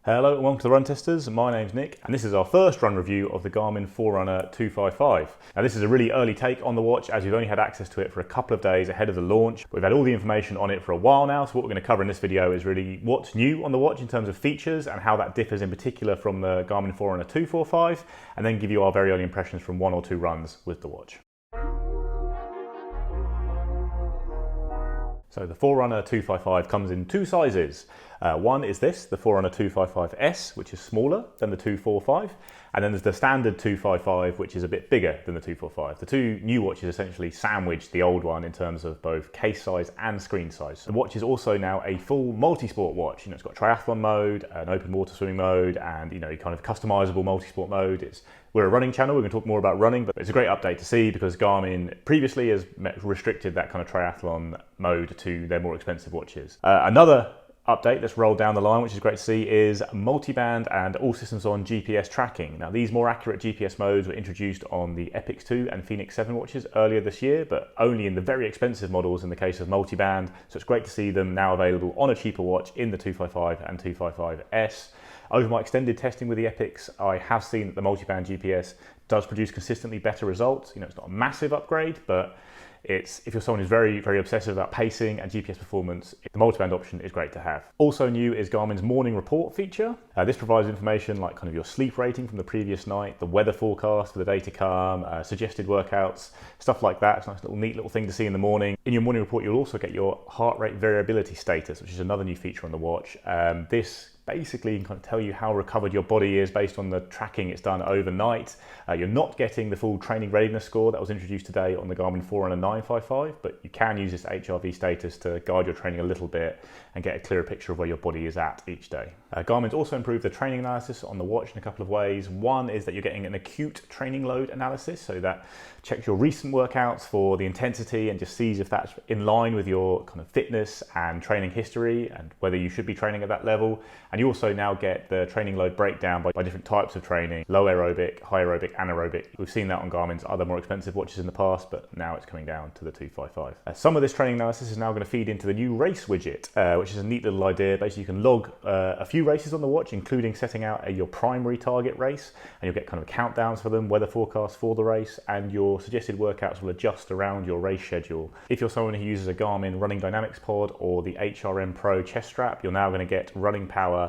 Hello and welcome to the Run Testers. My name's Nick and this is our first run review of the Garmin Forerunner 255. Now this is a really early take on the watch as we've only had access to it for a couple of days ahead of the launch. We've had all the information on it for a while now, so what we're going to cover in this video is really what's new on the watch in terms of features and how that differs in particular from the Garmin Forerunner 245, and then give you our very early impressions from one or two runs with the watch. So the Forerunner 255 comes in two sizes. One is this, the Forerunner 255S, which is smaller than the 245, and then there's the standard 255, which is a bit bigger than the 245. The two new watches essentially sandwich the old one in terms of both case size and screen size. The watch is also now a full multi-sport watch. It's got triathlon mode, an open water swimming mode, and kind of customizable multi-sport mode. We're a running channel, we're going to talk more about running, but it's a great update to see because Garmin previously has restricted that kind of triathlon mode to their more expensive watches. Another update that's rolled down the line, which is great to see, is multi-band and all systems on GPS tracking. Now these more accurate GPS modes were introduced on the Epix 2 and Phoenix 7 watches earlier this year, but only in the very expensive models in the case of multi-band, so it's great to see them now available on a cheaper watch in the 255 and 255S. Over my extended testing with the Epix, I have seen that the multi-band GPS does produce consistently better results. It's not a massive upgrade, but if you're someone who's very, very obsessive about pacing and GPS performance, the multi-band option is great to have. Also new is Garmin's morning report feature. This provides information like kind of your sleep rating from the previous night, the weather forecast for the day to come, suggested workouts, stuff like that. It's a nice neat little thing to see in the morning. In your morning report, you'll also get your heart rate variability status, which is another new feature on the watch. This basically can kind of tell you how recovered your body is based on the tracking it's done overnight. You're not getting the full training readiness score that was introduced today on the Garmin Forerunner 955, but you can use this HRV status to guide your training a little bit and get a clearer picture of where your body is at each day. Garmin's also improved the training analysis on the watch in a couple of ways. One is that you're getting an acute training load analysis, so that checks your recent workouts for the intensity and just sees if that's in line with your kind of fitness and training history and whether you should be training at that level. And you also now get the training load breakdown by different types of training, low aerobic, high aerobic, anaerobic. We've seen that on Garmin's other more expensive watches in the past, but now it's coming down to the 255. Some of this training analysis is now going to feed into the new race widget, which is a neat little idea. Basically, you can log a few races on the watch, including setting out your primary target race, and you'll get kind of countdowns for them, weather forecasts for the race, and your suggested workouts will adjust around your race schedule. If you're someone who uses a Garmin Running Dynamics Pod or the HRM Pro chest strap, you're now going to get running power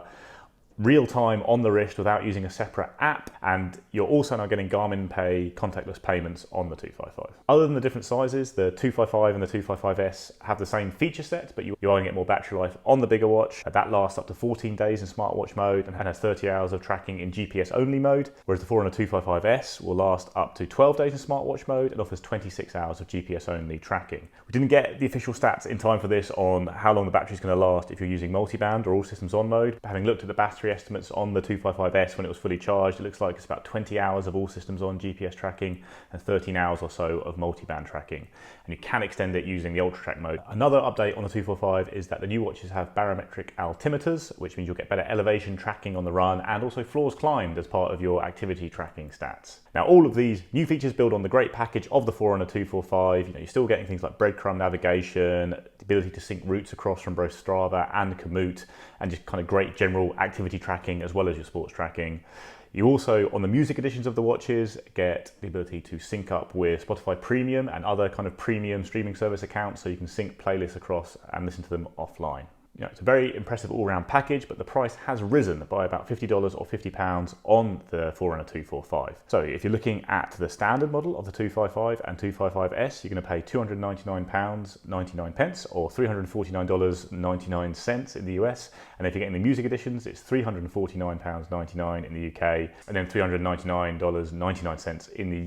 real time on the wrist without using a separate app, and you're also now getting Garmin Pay contactless payments on the 255. Other than the different sizes, the 255 and the 255S have the same feature set, but you are going to get more battery life on the bigger watch. That lasts up to 14 days in smartwatch mode and has 30 hours of tracking in GPS only mode, whereas the Forerunner 255S will last up to 12 days in smartwatch mode and offers 26 hours of GPS only tracking. We didn't get the official stats in time for this on how long the battery is going to last if you're using multi-band or all systems on mode. Having looked at the battery estimates on the 255S when it was fully charged, it looks like it's about 20 hours of all systems on GPS tracking and 13 hours or so of multi-band tracking, and you can extend it using the ultra track mode. Another update on the 245 is that the new watches have barometric altimeters, which means you'll get better elevation tracking on the run and also floors climbed as part of your activity tracking stats. Now all of these new features build on the great package of the Forerunner 245. You're still getting things like breadcrumb navigation, the ability to sync routes across from both Strava and Komoot, and just kind of great general activity tracking as well as your sports tracking. You also, on the music editions of the watches, get the ability to sync up with Spotify Premium and other kind of premium streaming service accounts, so you can sync playlists across and listen to them offline. It's a very impressive all-round package, but the price has risen by about $50 or £50 on the Forerunner 245. So if you're looking at the standard model of the 255 and 255S, you're going to pay £299.99 or $349.99 in the US. And if you're getting the music editions, it's £349.99 in the UK and then $399.99 in the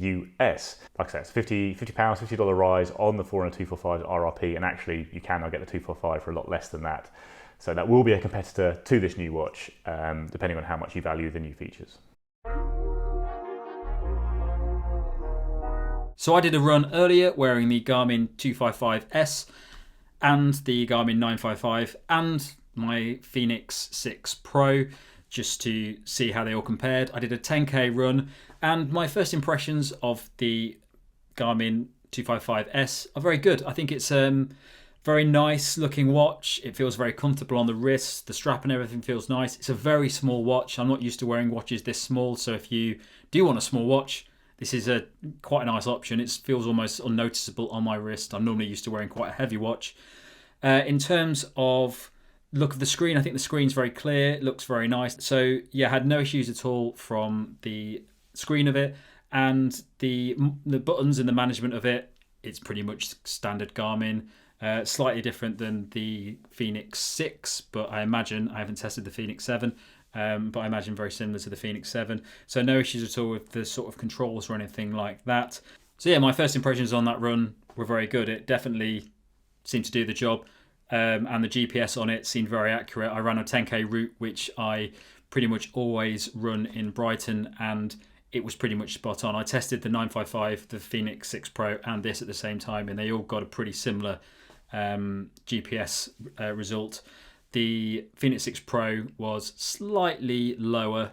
US. Like I said, it's £50 rise on the Forerunner 245 RRP, and actually you can now get the 245 for a lot less than that. So that will be a competitor to this new watch, depending on how much you value the new features. So I did a run earlier wearing the Garmin 255S and the Garmin 955 and my Phoenix 6 Pro, just to see how they all compared. I did a 10k run, and my first impressions of the Garmin 255S are very good. I think it's Very nice looking watch. It feels very comfortable on the wrist. The strap and everything feels nice. It's a very small watch. I'm not used to wearing watches this small, so if you do want a small watch, this is quite a nice option. It feels almost unnoticeable on my wrist. I'm normally used to wearing quite a heavy watch. In terms of look of the screen, I think the screen's very clear. It looks very nice. So yeah, I had no issues at all from the screen of it, and the buttons and the management of it. It's pretty much standard Garmin. Slightly different than the Phoenix 6, but I imagine, I haven't tested the Phoenix 7, but I imagine very similar to the Phoenix 7. So no issues at all with the sort of controls or anything like that. So yeah, my first impressions on that run were very good. It definitely seemed to do the job, and the GPS on it seemed very accurate. I ran a 10k route, which I pretty much always run in Brighton, and it was pretty much spot on. I tested the 955, the Phoenix 6 Pro, and this at the same time, and they all got a pretty similar GPS result. The Phoenix 6 Pro was slightly lower,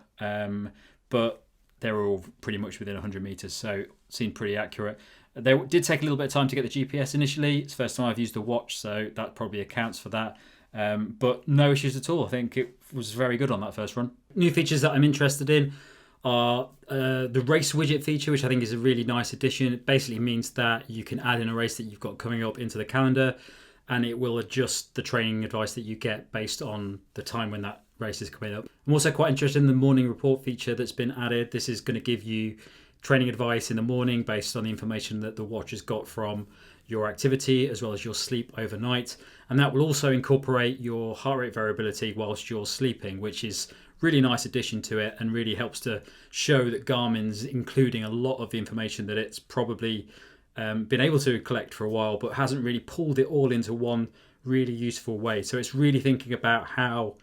but they were all pretty much within 100 meters, so it seemed pretty accurate. They did take a little bit of time to get the GPS initially. It's the first time I've used a watch, so that probably accounts for that. But no issues at all. I think it was very good on that first run. New features that I'm interested in are the race widget feature, which I think is a really nice addition. It basically means that you can add in a race that you've got coming up into the calendar, and it will adjust the training advice that you get based on the time when that race is coming up. I'm also quite interested in the morning report feature that's been added. This is going to give you training advice in the morning based on the information that the watch has got from your activity as well as your sleep overnight, and that will also incorporate your heart rate variability whilst you're sleeping, which is really nice addition to it and really helps to show that Garmin's including a lot of the information that it's probably been able to collect for a while, but hasn't really pulled it all into one really useful way. So it's really thinking about how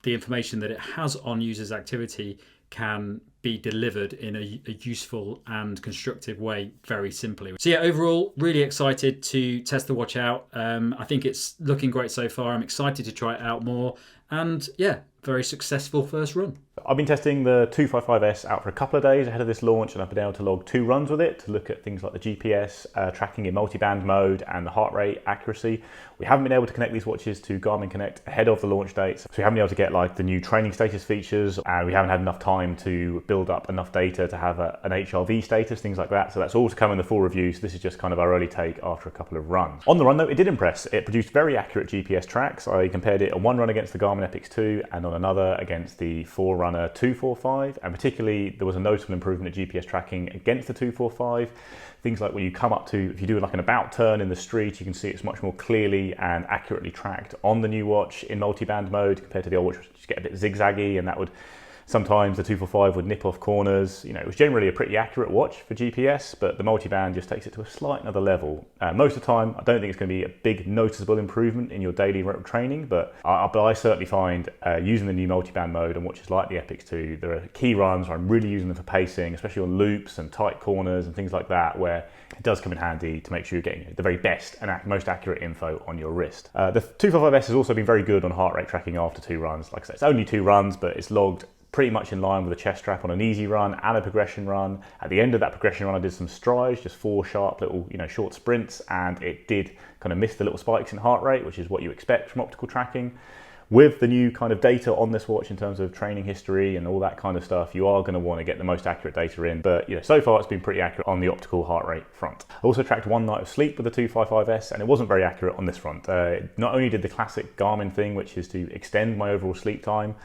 the information that it has on users' activity can be delivered in a useful and constructive way very simply. So yeah, overall, really excited to test the watch out. I think it's looking great so far. I'm excited to try it out more. And yeah, very successful first run. I've been testing the 255S out for a couple of days ahead of this launch, and I've been able to log 2 runs with it to look at things like the GPS tracking in multiband mode and the heart rate accuracy. We haven't been able to connect these watches to Garmin Connect ahead of the launch dates, so we haven't been able to get like the new training status features, and we haven't had enough time to build up enough data to have an HRV status, things like that. So that's all to come in the full review. So this is just kind of our early take after a couple of runs. On the run though, it did impress. It produced very accurate GPS tracks. I compared it on one run against the Garmin Epix 2 and on another against the Forerunner 245, and particularly there was a notable improvement in GPS tracking against the 245. Things like when you come up to, if you do like an about turn in the street, you can see it's much more clearly and accurately tracked on the new watch in multiband mode compared to the old watch, which just get a bit zigzaggy, and that would sometimes the 245 would nip off corners. You know, it was generally a pretty accurate watch for GPS, but the multiband just takes it to a slight another level. Most of the time, I don't think it's going to be a big noticeable improvement in your daily training, but I certainly find using the new multiband mode on watches like the Epix 2, there are key runs where I'm really using them for pacing, especially on loops and tight corners and things like that, where it does come in handy to make sure you're getting the very best and most accurate info on your wrist. The 255S has also been very good on heart rate tracking after 2 runs. Like I said, it's only 2 runs, but it's logged pretty much in line with a chest strap on an easy run and a progression run. At the end of that progression run, I did some strides, just 4 sharp little, short sprints, and it did kind of miss the little spikes in heart rate, which is what you expect from optical tracking. With the new kind of data on this watch in terms of training history and all that kind of stuff, you are going to want to get the most accurate data in. But so far it's been pretty accurate on the optical heart rate front. I also tracked 1 night of sleep with the 255S, and it wasn't very accurate on this front. Not only did the classic Garmin thing, which is to extend my overall sleep time,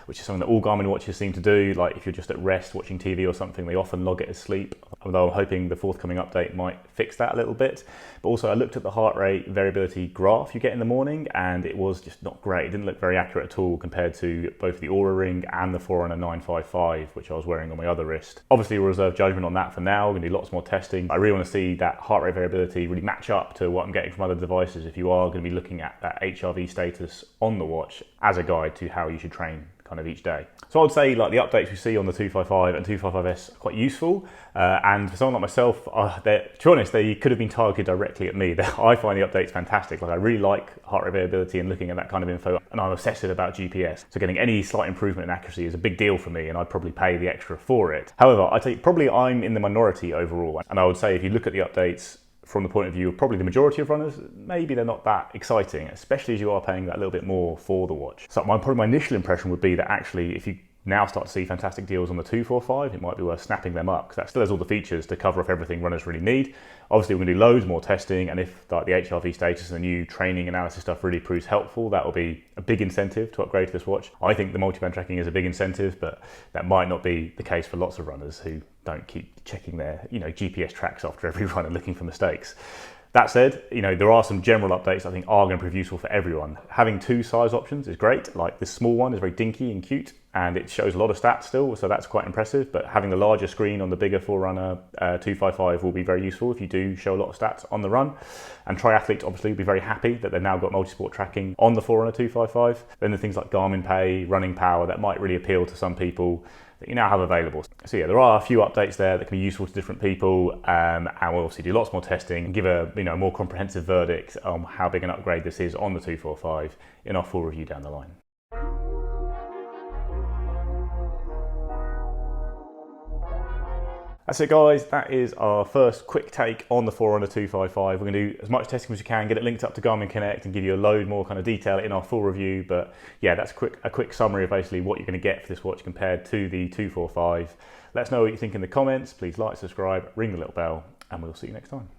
which is something that all Garmin watches seem to do. Like if you're just at rest watching TV or something, they often log it as sleep, although I'm hoping the forthcoming update might fix that a little bit. But also I looked at the heart rate variability graph you get in the morning, and it was just not great. It didn't look very accurate at all compared to both the Oura Ring and the Forerunner 955, which I was wearing on my other wrist. Obviously we'll reserve judgment on that for now. We're going to do lots more testing. I really want to see that heart rate variability really match up to what I'm getting from other devices if you are going to be looking at that HRV status on the watch as a guide to how you should train kind of each day. So I would say like the updates we see on the 255 and 255S are quite useful, and for someone like myself, to be honest, they could have been targeted directly at me. I find the updates fantastic. Like I really like heart rate variability and looking at that kind of info, and I'm obsessive about GPS. So getting any slight improvement in accuracy is a big deal for me, and I'd probably pay the extra for it. However, I'd say probably I'm in the minority overall, and I would say if you look at the updates, from the point of view of probably the majority of runners, maybe they're not that exciting, especially as you are paying that little bit more for the watch. So probably my initial impression would be that actually if you now start to see fantastic deals on the 245, it might be worth snapping them up because that still has all the features to cover off everything runners really need. Obviously, we're going to do loads more testing, and if like the HRV status and the new training analysis stuff really proves helpful, that will be a big incentive to upgrade to this watch. I think the multiband tracking is a big incentive, but that might not be the case for lots of runners who don't keep checking their GPS tracks after every run and looking for mistakes. That said, there are some general updates I think are going to prove useful for everyone. Having two size options is great. Like this small one is very dinky and cute, and it shows a lot of stats still, so that's quite impressive. But having the larger screen on the bigger Forerunner 255 will be very useful if you do show a lot of stats on the run. And triathletes obviously will be very happy that they've now got multisport tracking on the Forerunner 255. Then the things like Garmin Pay, running power, that might really appeal to some people that you now have available. So yeah, there are a few updates there that can be useful to different people, and we'll obviously do lots more testing and give a more comprehensive verdict on how big an upgrade this is on the 245 in our full review down the line. That's it guys, that is our first quick take on the Forerunner 255. We're going to do as much testing as we can, get it linked up to Garmin Connect and give you a load more kind of detail in our full review. But yeah, that's a quick summary of basically what you're going to get for this watch compared to the 245. Let us know what you think in the comments. Please like, subscribe, ring the little bell, and we'll see you next time.